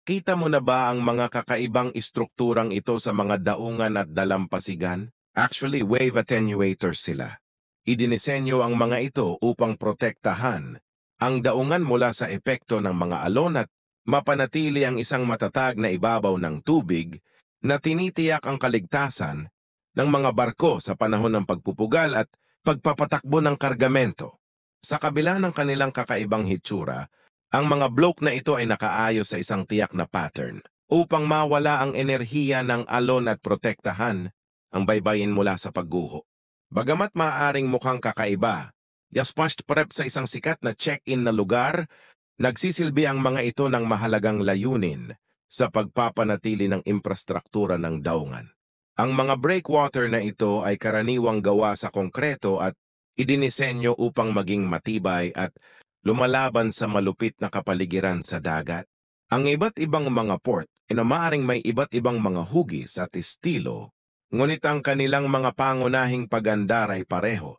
Kita mo na ba ang mga kakaibang istrukturang ito sa mga daungan at dalampasigan? Actually, wave attenuators sila. Idinisenyo ang mga ito upang protektahan ang daungan mula sa epekto ng mga alon at mapanatili ang isang matatag na ibabaw ng tubig na tinitiyak ang kaligtasan ng mga barko sa panahon ng pagpupugal at pagpapatakbo ng kargamento. Sa kabila ng kanilang kakaibang hitsura, ang mga bloke na ito ay nakaayos sa isang tiyak na pattern upang mawala ang enerhiya ng alon at protektahan ang baybayin mula sa pagguho. Bagamat maaaring mukhang kakaiba, Yaspasht Prep sa isang sikat na check-in na lugar, nagsisilbi ang mga ito ng mahalagang layunin sa pagpapanatili ng infrastruktura ng daungan. Ang mga breakwater na ito ay karaniwang gawa sa konkreto at idinisenyo upang maging matibay at lumalaban sa malupit na kapaligiran sa dagat. Ang iba't ibang mga port ay maaaring may iba't ibang mga hugis at estilo, ngunit ang kanilang mga pangunahing pag-andar ay pareho.